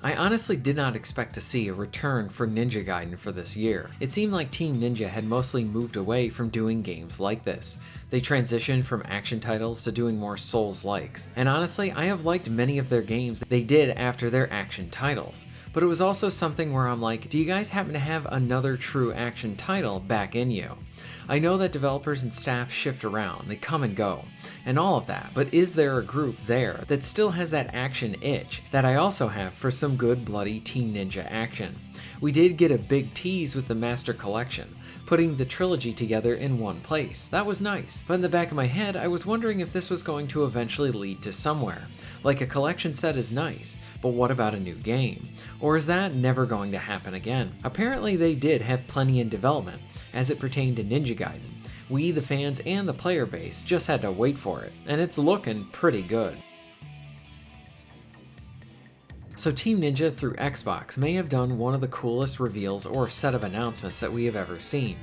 I honestly did not expect to see a return for Ninja Gaiden for this year. It seemed like Team Ninja had mostly moved away from doing games like this. They transitioned from action titles to doing more Souls-likes. And honestly, I have liked many of their games they did after their action titles. But it was also something where I'm like, do you guys happen to have another true action title back in you? I know that developers and staff shift around, they come and go, and all of that, but is there a group there that still has that action itch that I also have for some good bloody Team Ninja action? We did get a big tease with the Master Collection, putting the trilogy together in one place. That was nice, but in the back of my head I was wondering if this was going to eventually lead to somewhere. Like a collection set is nice, but what about a new game? Or is that never going to happen again? Apparently they did have plenty in development, as it pertained to Ninja Gaiden. We, the fans and the player base, just had to wait for it, and it's looking pretty good. So Team Ninja through Xbox may have done one of the coolest reveals or set of announcements that we have ever seen.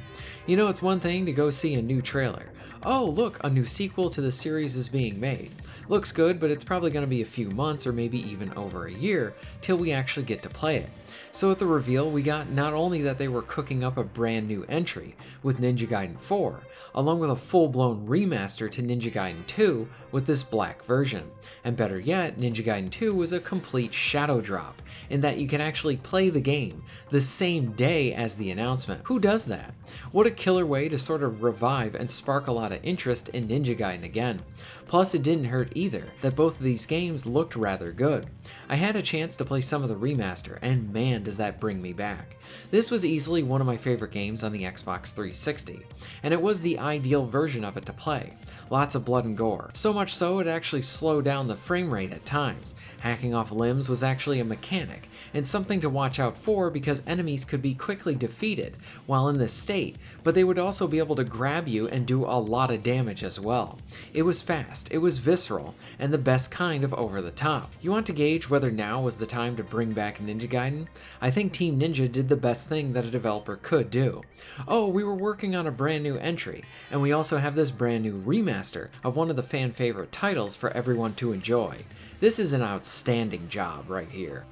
You know, it's one thing to go see a new trailer. Oh look, a new sequel to the series is being made. Looks good, but it's probably going to be a few months or maybe even over a year till we actually get to play it. So at the reveal, we got not only that they were cooking up a brand new entry with Ninja Gaiden 4, along with a full-blown remaster to Ninja Gaiden 2 with this black version. And better yet, Ninja Gaiden 2 was a complete shadow drop, in that you can actually play the game the same day as the announcement. Who does that? What a killer way to sort of revive and spark a lot of interest in Ninja Gaiden again. Plus, it didn't hurt either that both of these games looked rather good. I had a chance to play some of the remaster, and man does that bring me back. This was easily one of my favorite games on the Xbox 360, and it was the ideal version of it to play. Lots of blood and gore, so much so it actually slowed down the frame rate at times. Hacking off limbs was actually a mechanic, and something to watch out for because enemies could be quickly defeated while in this state, but they would also be able to grab you and do a lot of damage as well. It was fast, it was visceral, and the best kind of over the top. You want to gauge whether now was the time to bring back Ninja Gaiden? I think Team Ninja did the best thing that a developer could do. Oh, we were working on a brand new entry, and we also have this brand new remaster of one of the fan favorite titles for everyone to enjoy. This is an outstanding job right here.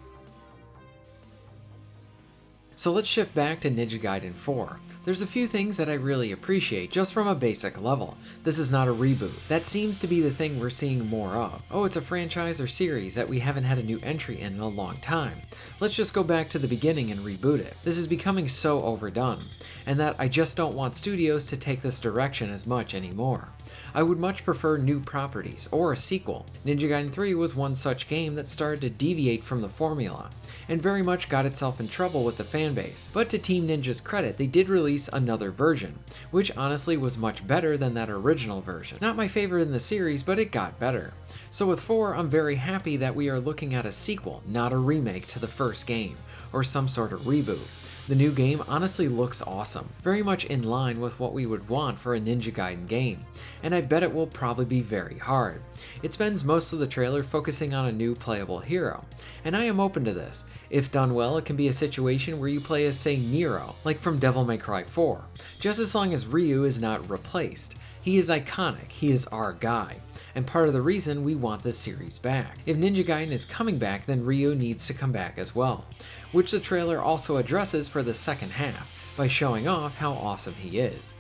So let's shift back to Ninja Gaiden 4. There's a few things that I really appreciate just from a basic level. This is not a reboot. That seems to be the thing we're seeing more of. Oh, it's a franchise or series that we haven't had a new entry in a long time. Let's just go back to the beginning and reboot it. This is becoming so overdone, and that I just don't want studios to take this direction as much anymore. I would much prefer new properties or a sequel. Ninja Gaiden 3 was one such game that started to deviate from the formula, and very much got itself in trouble with the fanbase. But to Team Ninja's credit, they did release another version, which honestly was much better than that original version. Not my favorite in the series, but it got better. So with 4, I'm very happy that we are looking at a sequel, not a remake to the first game, or some sort of reboot. The new game honestly looks awesome, very much in line with what we would want for a Ninja Gaiden game, and I bet it will probably be very hard. It spends most of the trailer focusing on a new playable hero, and I am open to this. If done well, it can be a situation where you play as, say, Nero, like from Devil May Cry 4, just as long as Ryu is not replaced. He is iconic, he is our guy, and part of the reason we want this series back. If Ninja Gaiden is coming back, then Ryu needs to come back as well, which the trailer also addresses for the second half by showing off how awesome he is.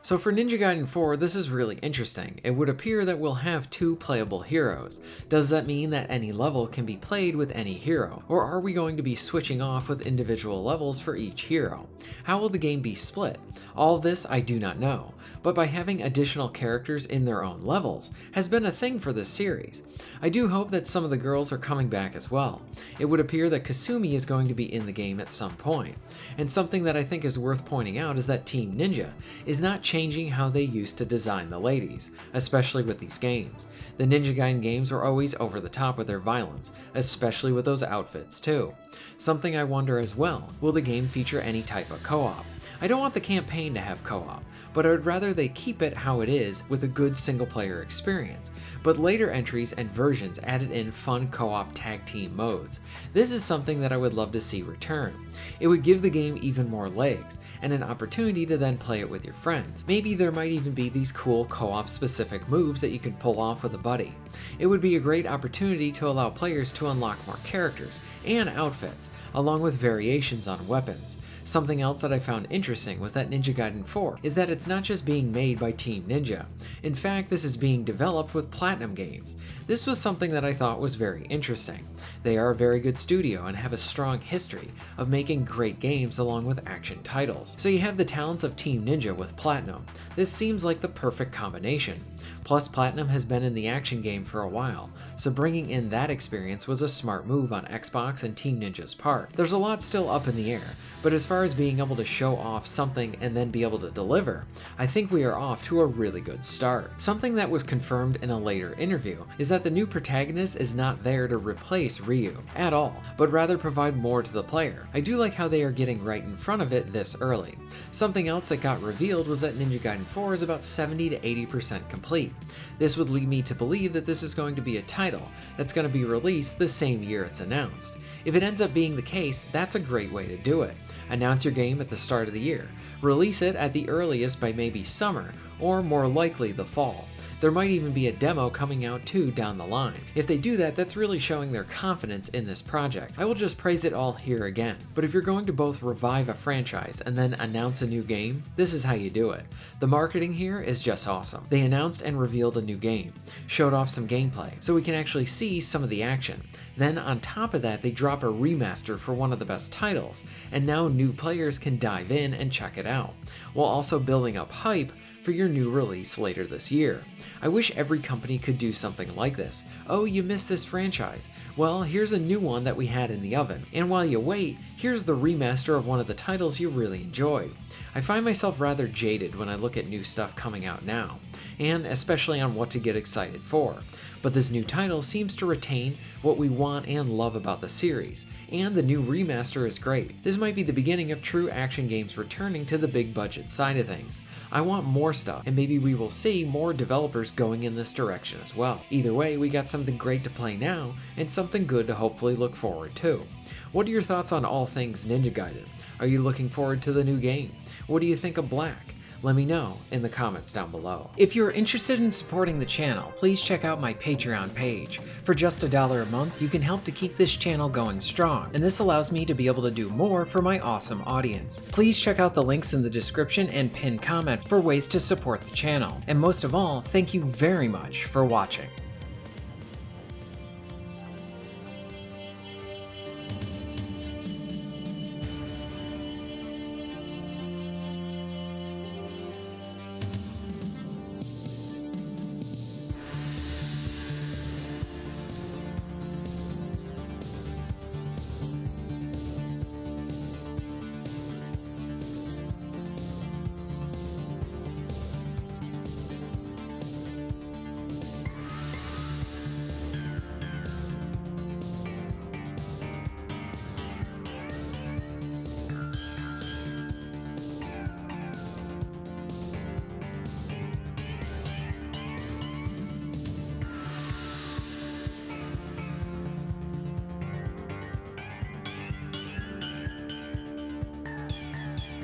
So for Ninja Gaiden 4, this is really interesting. It would appear that we'll have 2 playable heroes. Does that mean that any level can be played with any hero? Or are we going to be switching off with individual levels for each hero? How will the game be split? All of this I do not know, but by having additional characters in their own levels has been a thing for this series. I do hope that some of the girls are coming back as well. It would appear that Kasumi is going to be in the game at some point, and something that I think is worth pointing out is that Team Ninja is not changing how they used to design the ladies, especially with these games. The Ninja Gaiden games were always over the top with their violence, especially with those outfits too. Something I wonder as well, will the game feature any type of co-op? I don't want the campaign to have co-op, but I'd rather they keep it how it is with a good single-player experience. But later entries and versions added in fun co-op tag team modes. This is something that I would love to see return. It would give the game even more legs, and an opportunity to then play it with your friends. Maybe there might even be these cool co-op specific moves that you can pull off with a buddy. It would be a great opportunity to allow players to unlock more characters and outfits, along with variations on weapons. Something else that I found interesting was that Ninja Gaiden 4 is that it's not just being made by Team Ninja. In fact, this is being developed with Platinum Games. This was something that I thought was very interesting. They are a very good studio and have a strong history of making great games along with action titles. So you have the talents of Team Ninja with Platinum. This seems like the perfect combination. Plus, Platinum has been in the action game for a while, so bringing in that experience was a smart move on Xbox and Team Ninja's part. There's a lot still up in the air, but as far as being able to show off something and then be able to deliver, I think we are off to a really good start. Something that was confirmed in a later interview is that the new protagonist is not there to replace Ryu at all, but rather provide more to the player. I do like how they are getting right in front of it this early. Something else that got revealed was that Ninja Gaiden 4 is about 70 to 80% complete. This would lead me to believe that this is going to be a title that's going to be released the same year it's announced. If it ends up being the case, that's a great way to do it. Announce your game at the start of the year, release it at the earliest by maybe summer, or more likely the fall. There might even be a demo coming out too down the line. If they do that, that's really showing their confidence in this project. I will just praise it all here again. But if you're going to both revive a franchise and then announce a new game, this is how you do it. The marketing here is just awesome. They announced and revealed a new game, showed off some gameplay, so we can actually see some of the action. Then on top of that, they drop a remaster for one of the best titles, and now new players can dive in and check it out, while also building up hype for your new release later this year. I wish every company could do something like this. Oh, you missed this franchise. Well, here's a new one that we had in the oven. And while you wait, here's the remaster of one of the titles you really enjoyed. I find myself rather jaded when I look at new stuff coming out now, and especially on what to get excited for. But this new title seems to retain what we want and love about the series, and the new remaster is great. This might be the beginning of true action games returning to the big budget side of things. I want more stuff, and maybe we will see more developers going in this direction as well. Either way, we got something great to play now, and something good to hopefully look forward to. What are your thoughts on all things Ninja Gaiden? Are you looking forward to the new game? What do you think of Black? Let me know in the comments down below. If you're interested in supporting the channel, please check out my Patreon page. For just $1 a month, you can help to keep this channel going strong, and this allows me to be able to do more for my awesome audience. Please check out the links in the description and pinned comment for ways to support the channel. And most of all, thank you very much for watching.